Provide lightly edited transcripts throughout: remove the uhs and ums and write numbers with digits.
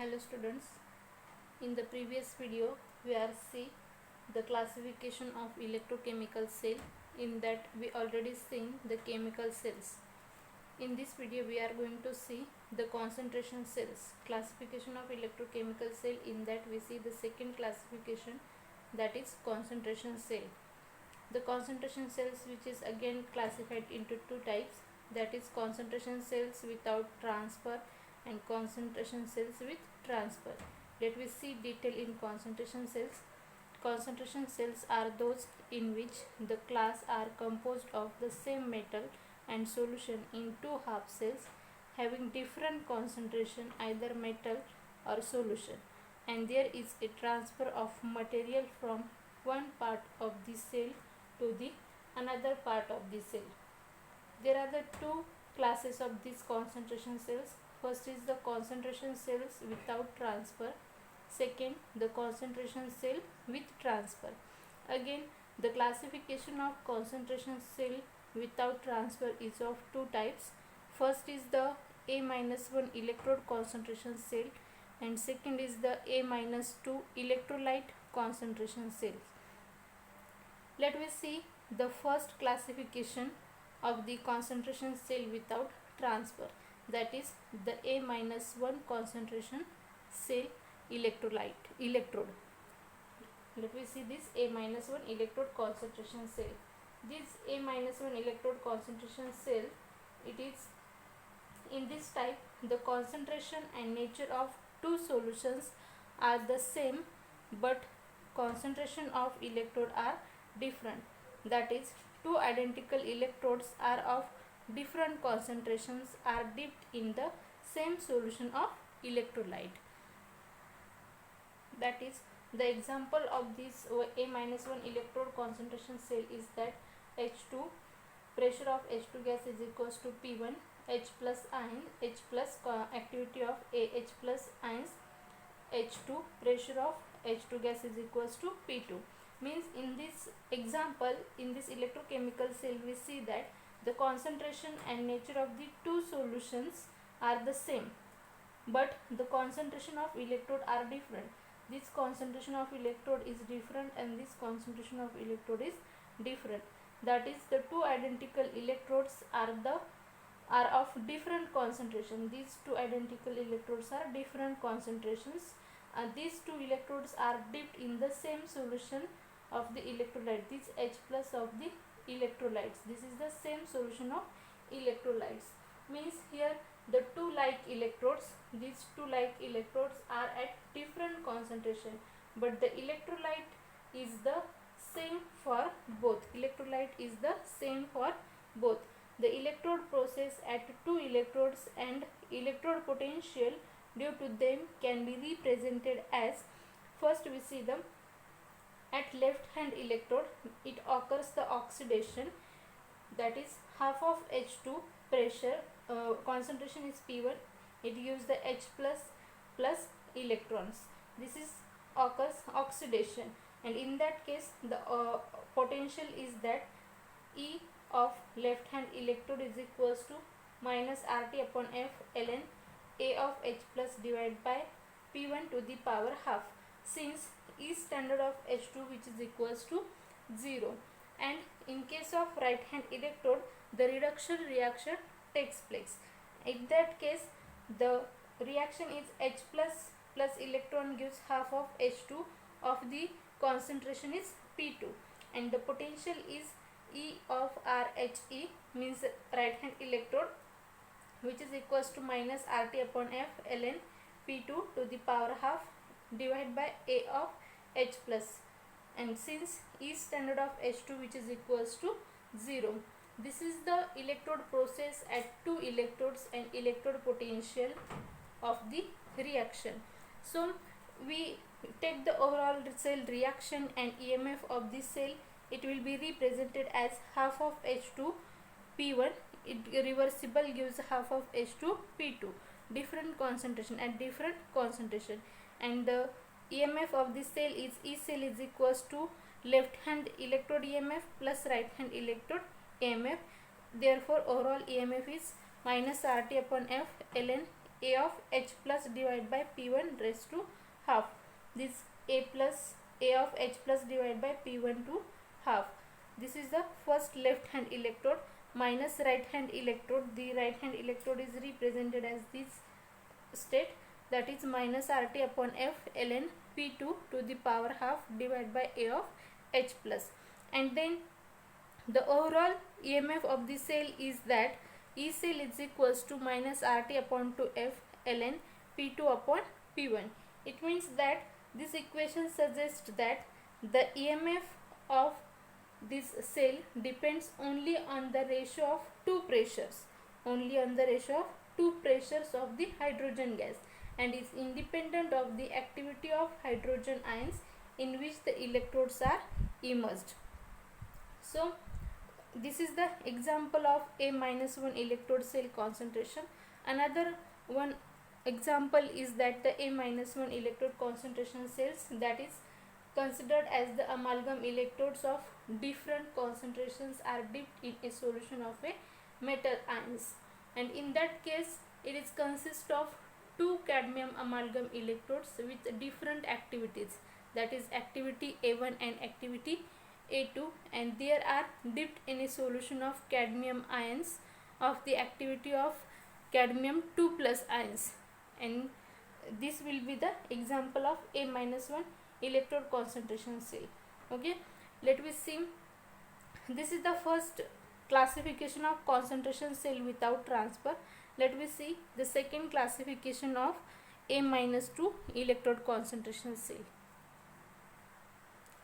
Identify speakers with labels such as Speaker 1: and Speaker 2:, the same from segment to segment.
Speaker 1: Hello students, in the previous video we are see the classification of electrochemical cell. In that we already seen the chemical cells. In this video we are going to see the concentration cells, classification of electrochemical cell. In that we see the second classification, that is concentration cell. The concentration cells, which is again classified into two types, that is concentration cells without transfer and concentration cells with transfer. Let me see detail in concentration cells. Concentration cells are those in which the class are composed of the same metal and solution in two half cells having different concentration, either metal or solution, and there is a transfer of material from one part of the cell to the another part of the cell. There are the two classes of these concentration cells. First is the concentration cells without transfer. Second, the concentration cell with transfer. Again, the classification of concentration cell without transfer is of two types. First is the A-1 electrode concentration cell, and second is the A-2 electrolyte concentration cells. Let me see the first classification of the concentration cell without transfer, that is the A-1 concentration cell electrode. Let me see this A-1 electrode concentration cell. This A-1 electrode concentration cell, it is in this type, the concentration and nature of two solutions are the same, but concentration of electrode are different. That is, two identical electrodes are of different concentrations are dipped in the same solution of electrolyte. That is, the example of this A-1 electrode concentration cell is that H2, pressure of H2 gas is equals to P1, H plus ion, H plus activity of AH plus ions, H2, pressure of H2 gas is equals to P2. Means in this example, in this electrochemical cell, we see that the concentration and nature of the two solutions are the same, but the concentration of electrode are different. This concentration of electrode is different and this concentration of electrode is different. That is, the two identical electrodes are of different concentration. These two identical electrodes are different concentrations. These two electrodes are dipped in the same solution of the electrolyte. This H plus of the electrolytes. This is the same solution of electrolytes. Means here the two like electrodes, these two like electrodes are at different concentration, but the electrolyte is the same for both. Electrolyte is the same for both. The electrode process at two electrodes and electrode potential due to them can be represented as, first we see them at left hand electrode, it occurs the oxidation, that is half of H2 pressure, concentration is P1, it gives the H plus electrons. This is occurs oxidation, and in that case the potential is that E of left hand electrode is equals to minus RT upon F ln A of H plus divided by P1 to the power half, since E standard of H2 which is equals to 0. And in case of right hand electrode, the reduction reaction takes place. In that case the reaction is H plus electron gives half of H2 of the concentration is P2, and the potential is E of RHE, means right hand electrode, which is equals to minus RT upon F ln P2 to the power half divided by A of H plus, and since E standard of H2 which is equals to 0. This is the electrode process at two electrodes and electrode potential of the reaction. So we take the overall cell reaction and EMF of this cell. It will be represented as half of H2 P1, it reversible gives half of H2 P2, different concentration at different concentration, and the EMF of this cell is E cell is equals to left hand electrode EMF plus right hand electrode EMF. Therefore overall EMF is minus RT upon F ln A of H plus divided by P1 raised to half. This A plus A of H plus divided by P1 to half. This is the first left hand electrode minus right hand electrode. The right hand electrode is represented as this state, that is minus RT upon F ln P2 to the power half divided by A of H plus. And then the overall EMF of the cell is that E cell is equals to minus RT upon 2F ln P2 upon P1. It means that this equation suggests that the EMF of this cell depends only on the ratio of two pressures, of the hydrogen gas, and is independent of the activity of hydrogen ions in which the electrodes are immersed. So this is the example of A-1 electrode cell concentration. Another one example is that the A-1 electrode concentration cells, that is considered as the amalgam electrodes of different concentrations, are dipped in a solution of a metal ions, and in that case it is consist of two cadmium amalgam electrodes with different activities, that is activity A1 and activity A2, and they are dipped in a solution of cadmium ions of the activity of cadmium 2 plus ions, and this will be the example of A-1 electrode concentration cell. Okay, let me see. This is the first classification of concentration cell without transfer. Let me see the second classification of A-2 electrode concentration cell.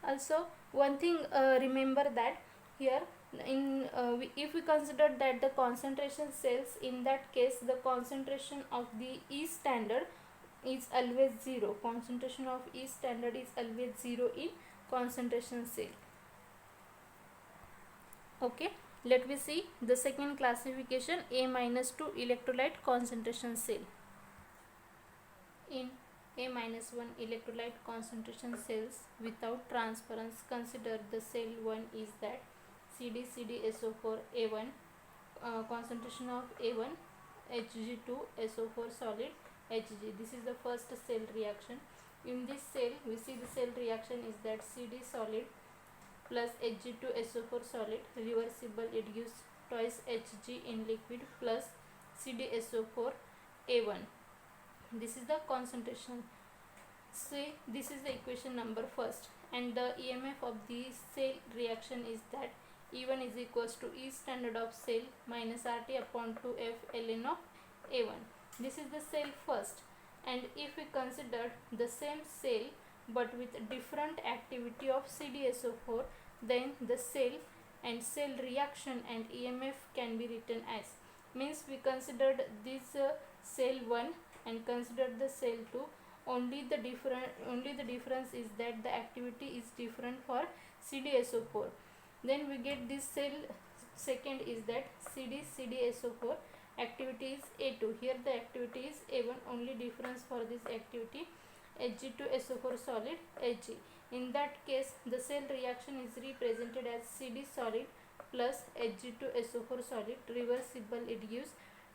Speaker 1: Also, one thing remember that here if we consider that the concentration cells, in that case the concentration of the E standard is always 0. Concentration of E standard is always 0 in concentration cell. Okay, let me see the second classification, A-2 electrolyte concentration cell. In A-1 electrolyte concentration cells without transference, consider the cell 1 is that CD/CD-SO4 A1, concentration of A1, Hg2SO4 solid Hg. This is the first cell reaction. In this cell we see the cell reaction is that CD solid plus Hg2SO4 solid reversible, it gives twice Hg in liquid plus CdSO4 A1. This is the concentration. See, this is the equation number first, and the EMF of the cell reaction is that E1 is equals to E standard of cell minus RT upon 2F ln of A1. This is the cell first, and if we consider the same cell but with different activity of CdSO4, then the cell and cell reaction and EMF can be written as, means we considered this cell 1 and considered the cell 2. Only the difference is that the activity is different for CdSO4. Then we get this cell second is that CdSO4 activity is A2. Here the activity is A1. Only difference for this activity Hg2SO4 solid Hg. In that case the cell reaction is represented as CD solid plus Hg2SO4 solid reversible, it gives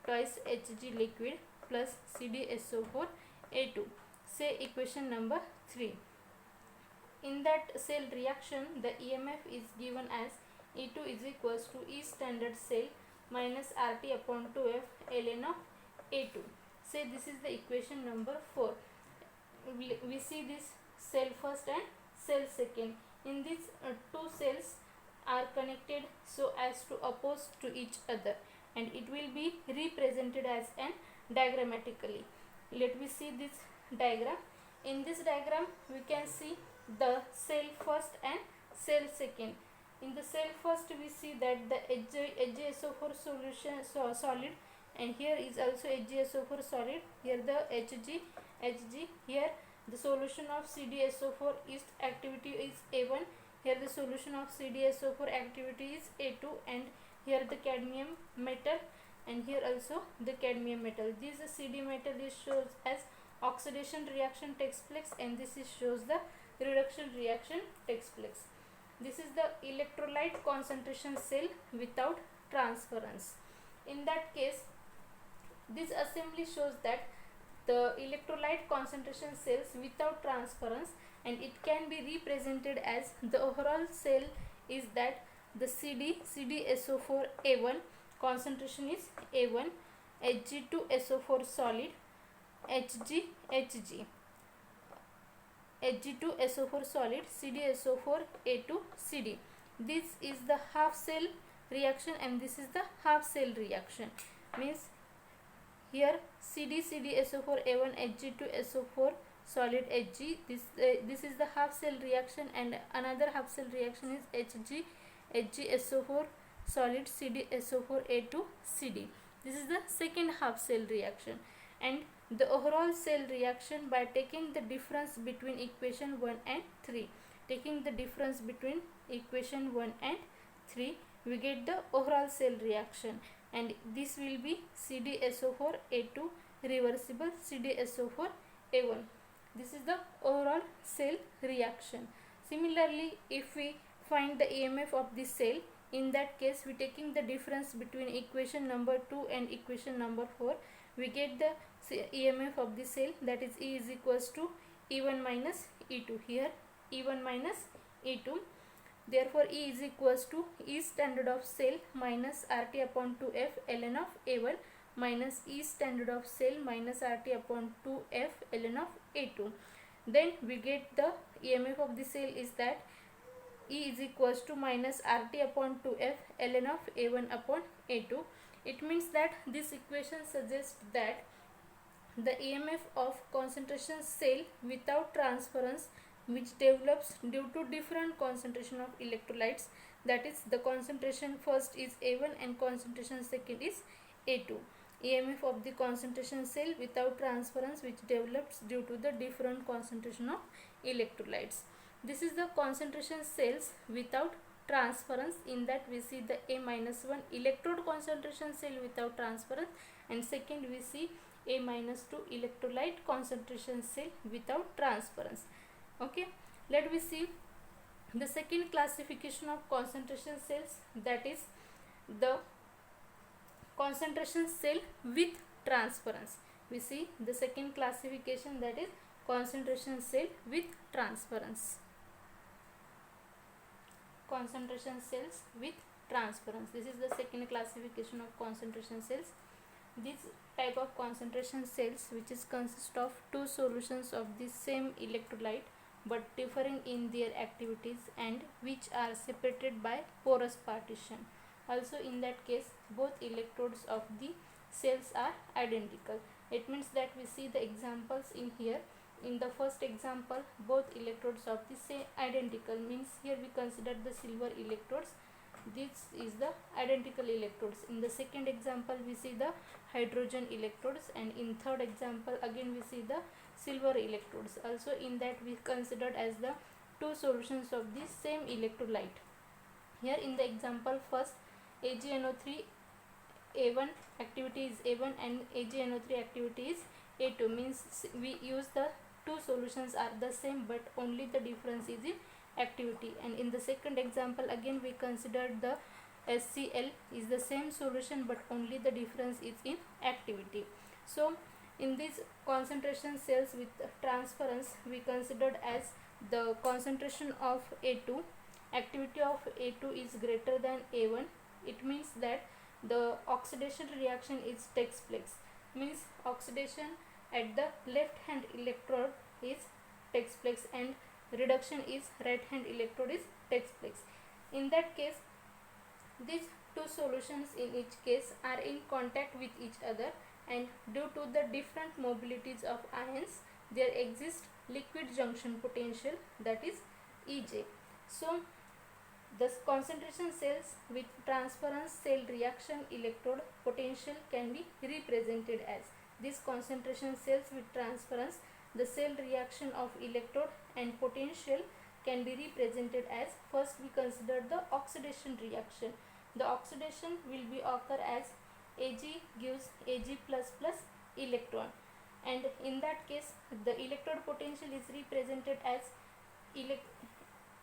Speaker 1: twice Hg liquid plus CdSO4 A2. Say equation number 3. In that cell reaction the EMF is given as E2 is equals to E standard cell minus RT upon 2F ln of A2. Say this is the equation number 4. We see this cell first and cell second. In these two cells are connected so as to oppose to each other, and it will be represented as an diagrammatically. Let me see this diagram. In this diagram we can see the cell first and cell second. In the cell first we see that the HgSO4 solution solid, and here is also HgSO4 solid. Here the Hg. Here the solution of CdSO4 is activity is A1. Here the solution of CdSO4 activity is A2, and here the cadmium metal, and here also the cadmium metal. This CD metal is shows as oxidation reaction takes place, and this is shows the reduction reaction takes place. This is the electrolyte concentration cell without transference. In that case, this assembly shows that the electrolyte concentration cells without transference, and it can be represented as the overall cell is that the CdSO4A1 concentration is A1, Hg2SO4 solid, Hg, Hg2SO4 solid, CdSO4A2 Cd. This is the half cell reaction and this is the half cell reaction. Means here CdSO4A1 Hg2SO4 solid Hg. This is the half cell reaction, and another half cell reaction is HgSO4 solid CdSO4A2 Cd. This is the second half cell reaction, and the overall cell reaction by taking the difference between equation 1 and 3. Taking the difference between equation 1 and 3, we get the overall cell reaction, and this will be CdSO4A2 reversible CdSO4A1. This is the overall cell reaction. Similarly, if we find the EMF of this cell, in that case we taking the difference between equation number 2 and equation number 4, we get the EMF of the cell, that is E is equals to E1 minus E2. Here E1 minus E2. Therefore E is equals to E standard of cell minus RT upon 2F ln of A1 minus E standard of cell minus RT upon 2F ln of A2. Then we get the EMF of the cell is that E is equals to minus RT upon 2F ln of A1 upon A2. It means that this equation suggests that the EMF of concentration cell without transference, which develops due to different concentration of electrolytes, that is the concentration first is A1 and concentration second is A2. EMF of the concentration cell without transference which develops due to the different concentration of electrolytes. This is the concentration cells without transference. In that we see the A-1 electrode concentration cell without transference, and second we see A-2 electrolyte concentration cell without transference. Okay, let me see the second classification of concentration cells, that is the concentration cell with transference. We see the second classification, that is concentration cell with transference. Concentration cells with transference. This is the second classification of concentration cells. This type of concentration cells, which is consist of two solutions of the same electrolyte but differing in their activities and which are separated by porous partition. Also in that case both electrodes of the cells are identical. It means that we see the examples in here. In the first example both electrodes of the same identical, means here we consider the silver electrodes. This is the identical electrodes. In the second example we see the hydrogen electrodes, and in third example again we see the silver electrodes. Also in that we considered as the two solutions of the same electrolyte. Here in the example first, AgNO3 A1 activity is A1 and AgNO3 activity is A2, means we use the two solutions are the same but only the difference is in activity. And in the second example again we considered the HCl is the same solution but only the difference is in activity. So in these concentration cells with transference we considered as the concentration of A2, activity of A2 is greater than A1. It means that the oxidation reaction is takes place, means oxidation at the left hand electrode is takes place and reduction is right hand electrode is takes place. In that case these two solutions in each case are in contact with each other, and due to the different mobilities of ions there exists liquid junction potential, that is EJ. So the concentration cells with transference cell reaction electrode potential can be represented as these concentration cells with transference. The cell reaction of electrode and potential can be represented as, first we consider the oxidation reaction. The oxidation will be occur as Ag gives Ag++ electron, and in that case the electrode potential is represented as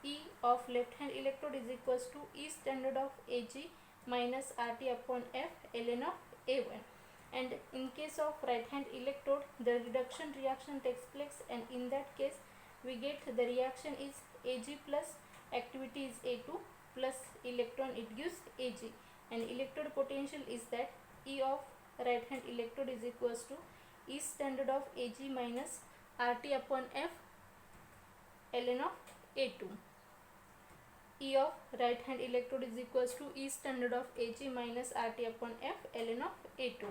Speaker 1: E of left hand electrode is equals to E standard of Ag minus RT upon F ln of A1. and in case of right hand electrode the reduction reaction takes place, and in that case we get the reaction is Ag plus activity is A2 plus electron, it gives Ag, and electrode potential is that E of right hand electrode is equals to E standard of Ag minus RT upon F ln of A2. E of right hand electrode is equals to E standard of Ag minus RT upon F ln of A2.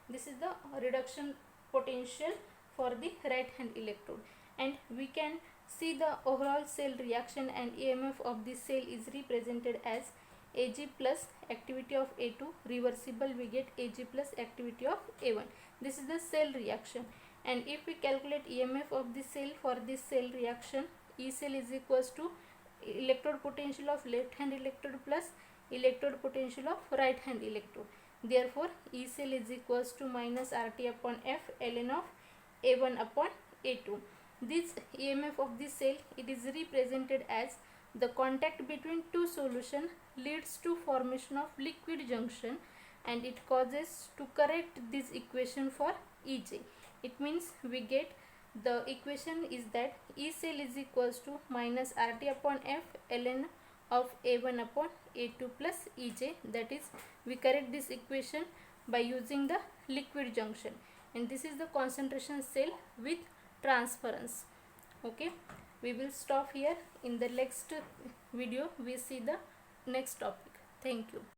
Speaker 1: This is the reduction potential for the right hand electrode, and we can see the overall cell reaction and EMF of the cell is represented as Ag plus activity of A2, reversible we get Ag plus activity of A1. This is the cell reaction, and if we calculate EMF of the cell for this cell reaction, E cell is equals to electrode potential of left hand electrode plus electrode potential of right hand electrode. Therefore E cell is equals to minus RT upon F ln of A1 upon A2. This EMF of the cell, it is represented as the contact between two solution leads to formation of liquid junction, and it causes to correct this equation for Ej. It means we get the equation is that E cell is equals to minus RT upon F ln of A1 upon A2 plus Ej. That is, we correct this equation by using the liquid junction, and this is the concentration cell with transference. Okay, we will stop here. In the next video we see the next topic. Thank you.